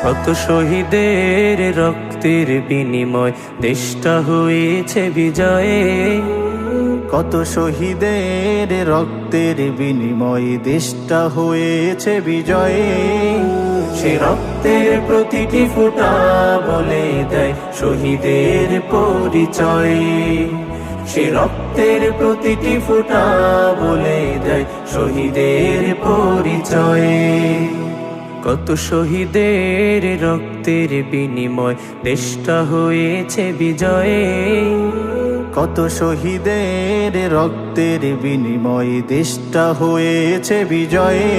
কত শহীদের রক্তের বিনিময় দেশটা হয়েছে বিজয়ে, কত শহীদের রক্তের বিনিময়ে দেশটা হয়েছে বিজয়ে। সে রক্তের প্রতিটি ফোঁটা বলে দেয় শহীদের পরিচয়, সে রক্তের প্রতিটি ফোঁটা বলে দেয় শহীদের পরিচয়। কত শহীদের রক্তের বিনিময় দেশটা হয়েছে বিজয়ে, কত শহীদের রক্তের বিনিময়ে দেশটা হয়েছে বিজয়ে।